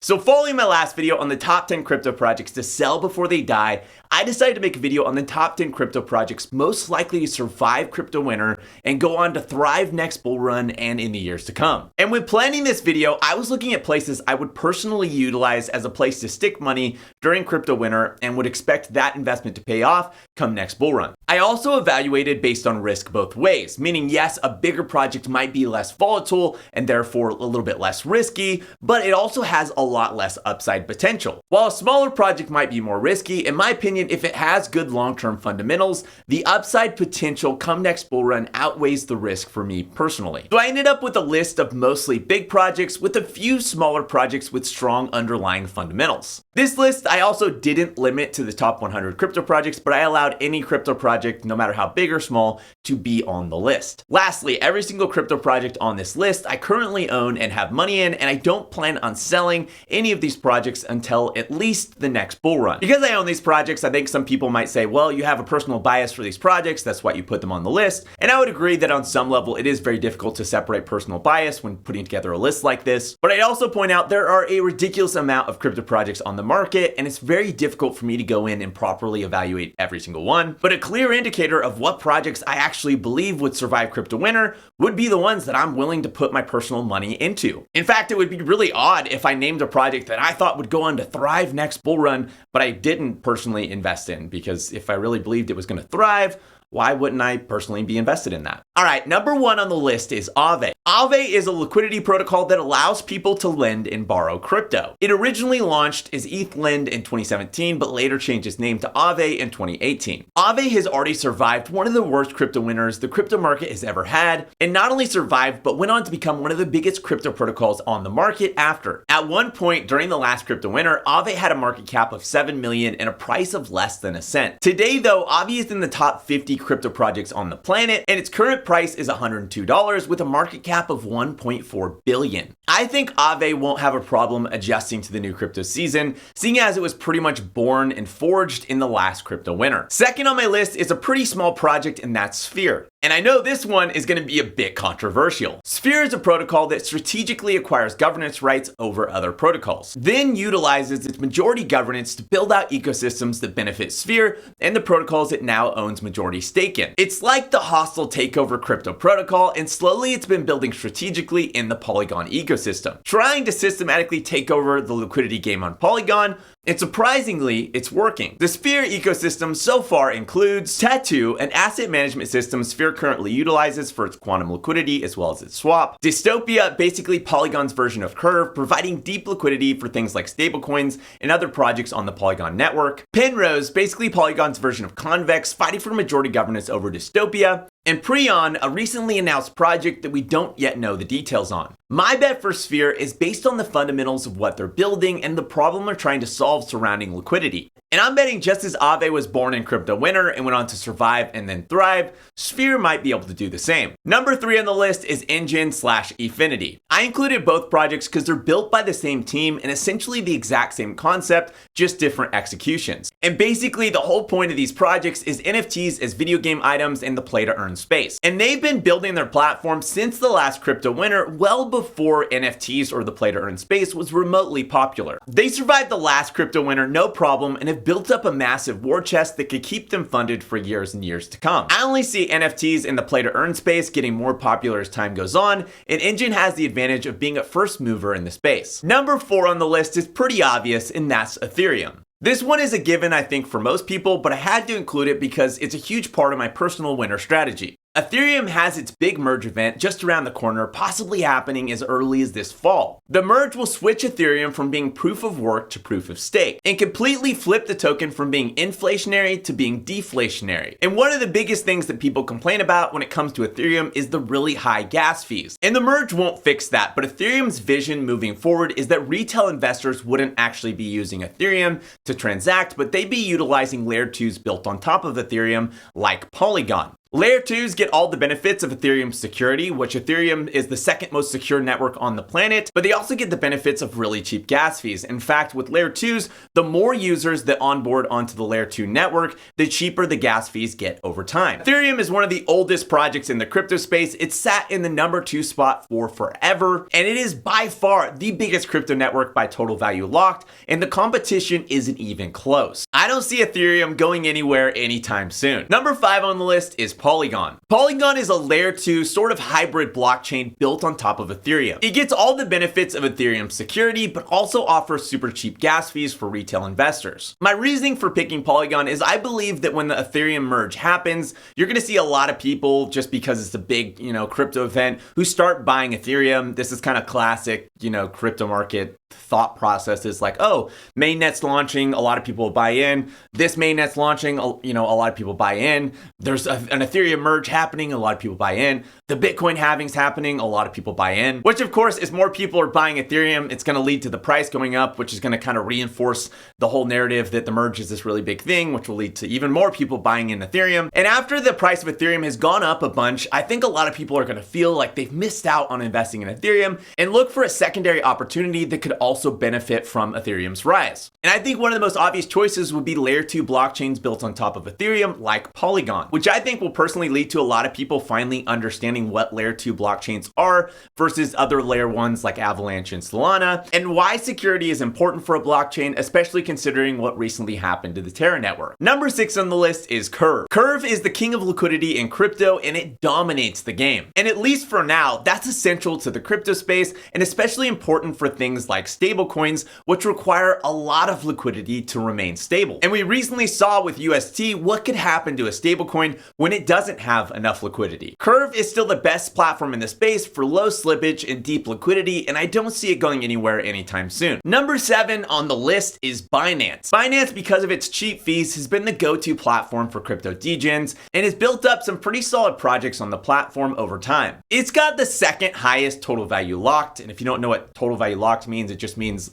So following my last video on the top 10 crypto projects to sell before they die, I decided to make a video on the top 10 crypto projects most likely to survive crypto winter and go on to thrive next bull run and in the years to come. And when planning this video, I was looking at places I would personally utilize as a place to stick money during crypto winter and would expect that investment to pay off come next bull run. I also evaluated based on risk both ways, meaning yes, a bigger project might be less volatile and therefore a little bit less risky, but it also has a lot less upside potential. While a smaller project might be more risky, in my opinion, if it has good long-term fundamentals, the upside potential come next bull run outweighs the risk for me personally. So I ended up with a list of mostly big projects with a few smaller projects with strong underlying fundamentals. This list I also didn't limit to the top 100 crypto projects, but I allowed any crypto project, no matter how big or small, to be on the list. Lastly, every single crypto project on this list I currently own and have money in, and I don't plan on selling any of these projects until at least the next bull run. Because I own these projects, I think some people might say, well, you have a personal bias for these projects, that's why you put them on the list. And I would agree that on some level, it is very difficult to separate personal bias when putting together a list like this. But I'd also point out there are a ridiculous amount of crypto projects on the market, and it's very difficult for me to go in and properly evaluate every single one. But a clear indicator of what projects I actually believe would survive crypto winter would be the ones that I'm willing to put my personal money into. In fact, it would be really odd if I named a project that I thought would go on to thrive next bull run, but I didn't personally invest in, because if I really believed it was going to thrive, why wouldn't I personally be invested in that? All right, number one on the list is AAVE. AAVE is a liquidity protocol that allows people to lend and borrow crypto. It originally launched as ETHLend in 2017, but later changed its name to AAVE in 2018. AAVE has already survived one of the worst crypto winters the crypto market has ever had, and not only survived, but went on to become one of the biggest crypto protocols on the market after. At one point during the last crypto winter, AAVE had a market cap of 7 million and a price of less than a cent. Today though, AAVE is in the top 50 crypto projects on the planet, and its current price is $102 with a market cap of 1.4 billion. I think AAVE won't have a problem adjusting to the new crypto season, seeing as it was pretty much born and forged in the last crypto winter. Second on my list is a pretty small project, and that's Sphere. And I know this one is going to be a bit controversial. Sphere is a protocol that strategically acquires governance rights over other protocols, then utilizes its majority governance to build out ecosystems that benefit Sphere and the protocols it now owns majority stake in. It's like the hostile takeover crypto protocol, and slowly it's been building strategically in the Polygon ecosystem, trying to systematically take over the liquidity game on Polygon. And surprisingly, it's working. The Sphere ecosystem so far includes Tattoo, an asset management system Sphere currently utilizes for its quantum liquidity as well as its swap. Dystopia, basically Polygon's version of Curve, providing deep liquidity for things like stablecoins and other projects on the Polygon network. Penrose, basically Polygon's version of Convex, fighting for majority governance over Dystopia. And Prion, a recently announced project that we don't yet know the details on. My bet for Sphere is based on the fundamentals of what they're building and the problem they're trying to solve surrounding liquidity. And I'm betting just as AAVE was born in crypto winter and went on to survive and then thrive, Sphere might be able to do the same. Number 3 on the list is Engine/Affinity. I included both projects because they're built by the same team and essentially the exact same concept, just different executions. And basically the whole point of these projects is NFTs as video game items in the play to earn space. And they've been building their platform since the last crypto winter, well before NFTs or the play to earn space was remotely popular. They survived the last crypto winter no problem and have built up a massive war chest that could keep them funded for years and years to come. I only see NFTs in the play to earn space getting more popular as time goes on, and Engine has the advantage of being a first mover in the space. Number 4 on the list is pretty obvious, and that's Ethereum. This one is a given, I think, for most people, but I had to include it because it's a huge part of my personal winter strategy. Ethereum has its big merge event just around the corner, possibly happening as early as this fall. The merge will switch Ethereum from being proof of work to proof of stake, and completely flip the token from being inflationary to being deflationary. And one of the biggest things that people complain about when it comes to Ethereum is the really high gas fees. And the merge won't fix that, but Ethereum's vision moving forward is that retail investors wouldn't actually be using Ethereum to transact, but they'd be utilizing layer 2s built on top of Ethereum like Polygon. Layer 2s get all the benefits of Ethereum's security, which Ethereum is the second most secure network on the planet, but they also get the benefits of really cheap gas fees. In fact, with Layer 2s, the more users that onboard onto the Layer 2 network, the cheaper the gas fees get over time. Ethereum is one of the oldest projects in the crypto space. It's sat in the number 2 spot for forever, and it is by far the biggest crypto network by total value locked, and the competition isn't even close. I don't see Ethereum going anywhere anytime soon. Number 5 on the list is Polygon. Polygon is a Layer 2 sort of hybrid blockchain built on top of Ethereum. It gets all the benefits of Ethereum's security, but also offers super cheap gas fees for retail investors. My reasoning for picking Polygon is I believe that when the Ethereum merge happens, you're gonna see a lot of people, just because it's a big, crypto event, who start buying Ethereum. This is kind of classic, crypto market thought processes like, oh, mainnet's launching, a lot of people buy in. This mainnet's launching, a lot of people buy in. There's an Ethereum merge happening, a lot of people buy in. The Bitcoin halving's happening, a lot of people buy in. Which of course, as more people are buying Ethereum, it's gonna lead to the price going up, which is gonna kind of reinforce the whole narrative that the merge is this really big thing, which will lead to even more people buying in Ethereum. And after the price of Ethereum has gone up a bunch, I think a lot of people are gonna feel like they've missed out on investing in Ethereum and look for a secondary opportunity that could also benefit from Ethereum's rise. And I think one of the most obvious choices would be Layer 2 blockchains built on top of Ethereum, like Polygon, which I think will personally lead to a lot of people finally understanding what Layer 2 blockchains are versus other Layer 1s like Avalanche and Solana, and why security is important for a blockchain, especially considering what recently happened to the Terra network. Number 6 on the list is Curve. Curve is the king of liquidity in crypto, and it dominates the game. And at least for now, that's essential to the crypto space, and especially important for things like stablecoins, which require a lot of liquidity to remain stable. And we recently saw with UST what could happen to a stablecoin when it doesn't have enough liquidity. Curve is still the best platform in the space for low slippage and deep liquidity, and I don't see it going anywhere anytime soon. Number 7 on the list is Binance. Binance, because of its cheap fees, has been the go-to platform for crypto degens and has built up some pretty solid projects on the platform over time. It's got the second highest total value locked, and if you don't know what total value locked means, it just means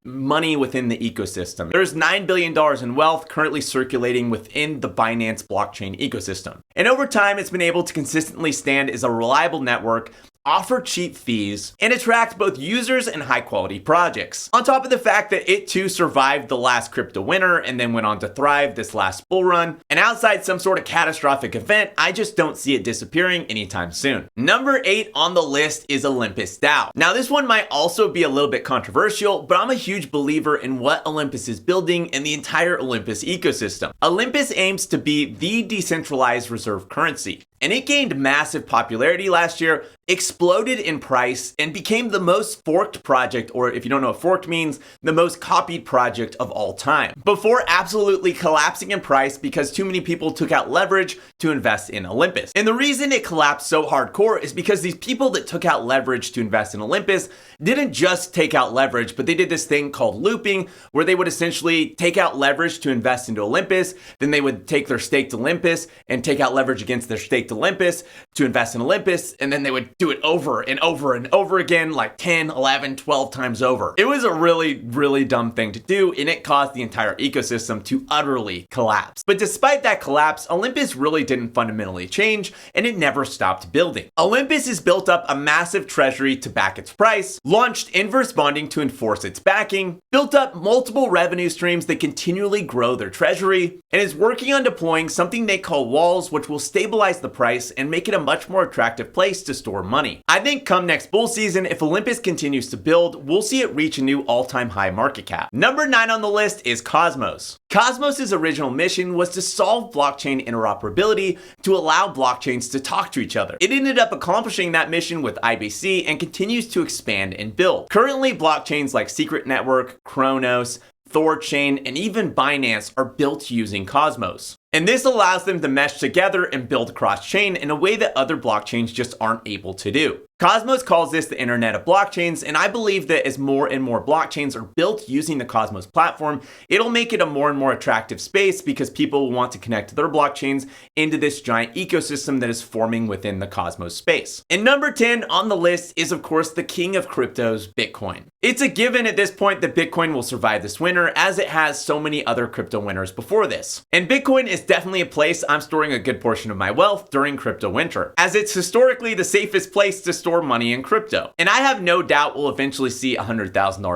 money within the ecosystem. There's $9 billion in wealth currently circulating within the Binance blockchain ecosystem. And over time, it's been able to consistently stand as a reliable network, offer cheap fees, and attract both users and high quality projects. On top of the fact that it too survived the last crypto winter and then went on to thrive this last bull run, and outside some sort of catastrophic event, I just don't see it disappearing anytime soon. Number 8 on the list is Olympus DAO. Now this one might also be a little bit controversial, but I'm a huge believer in what Olympus is building and the entire Olympus ecosystem. Olympus aims to be the decentralized reserve currency, and it gained massive popularity last year, exploded in price, and became the most forked project, or if you don't know what forked means, the most copied project of all time, before absolutely collapsing in price because too many people took out leverage to invest in Olympus. And the reason it collapsed so hardcore is because these people that took out leverage to invest in Olympus didn't just take out leverage, but they did this thing called looping, where they would essentially take out leverage to invest into Olympus, then they would take their staked Olympus and take out leverage against their staked Olympus to invest in Olympus, and then they would do it over and over and over again, like 10, 11, 12 times over. It was a really, really dumb thing to do, and it caused the entire ecosystem to utterly collapse. But despite that collapse, Olympus really didn't fundamentally change, and it never stopped building. Olympus has built up a massive treasury to back its price, launched inverse bonding to enforce its backing, built up multiple revenue streams that continually grow their treasury, and is working on deploying something they call walls, which will stabilize the price and make it a much more attractive place to store money. I think come next bull season, if Olympus continues to build, we'll see it reach a new all-time high market cap. Number 9 on the list is Cosmos. Cosmos' original mission was to solve blockchain interoperability to allow blockchains to talk to each other. It ended up accomplishing that mission with IBC and continues to expand and build. Currently, blockchains like Secret Network, Kronos, Thorchain, and even Binance are built using Cosmos. And this allows them to mesh together and build cross-chain in a way that other blockchains just aren't able to do. Cosmos calls this the internet of blockchains, and I believe that as more and more blockchains are built using the Cosmos platform, it'll make it a more and more attractive space because people will want to connect their blockchains into this giant ecosystem that is forming within the Cosmos space. And number 10 on the list is, of course, the king of cryptos, Bitcoin. It's a given at this point that Bitcoin will survive this winter, as it has so many other crypto winners before this. And Bitcoin is definitely a place I'm storing a good portion of my wealth during crypto winter, as it's historically the safest place to store money in crypto. And I have no doubt we'll eventually see $100,000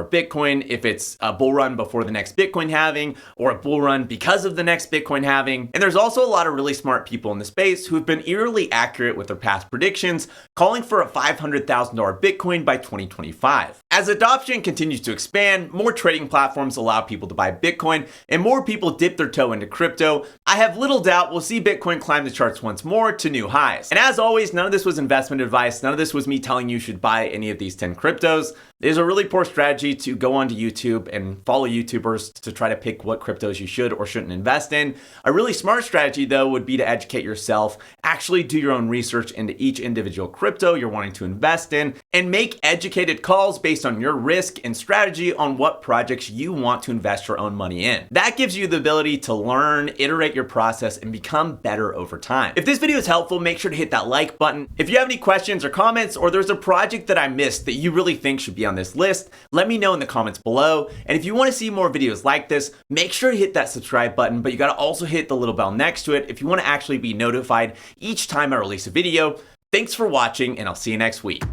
Bitcoin if it's a bull run before the next Bitcoin halving, or a bull run because of the next Bitcoin halving. And there's also a lot of really smart people in the space who've been eerily accurate with their past predictions, calling for a $500,000 Bitcoin by 2025. As adoption continues to expand, more trading platforms allow people to buy Bitcoin, and more people dip their toe into crypto, I have little doubt we'll see Bitcoin climb the charts once more to new highs. And as always, none of this was investment advice, none of this was me telling you should buy any of these 10 cryptos. It is a really poor strategy to go onto YouTube and follow YouTubers to try to pick what cryptos you should or shouldn't invest in. A really smart strategy, though, would be to educate yourself, actually do your own research into each individual crypto you're wanting to invest in, and make educated calls based on your risk and strategy on what projects you want to invest your own money in. That gives you the ability to learn, iterate your process, and become better over time. If this video is helpful, make sure to hit that like button. If you have any questions or comments, or there's a project that I missed that you really think should be on this list, let me know in the comments below. And if you want to see more videos like this, make sure to hit that subscribe button, but you got to also hit the little bell next to it if you want to actually be notified each time I release a video. Thanks for watching, and I'll see you next week.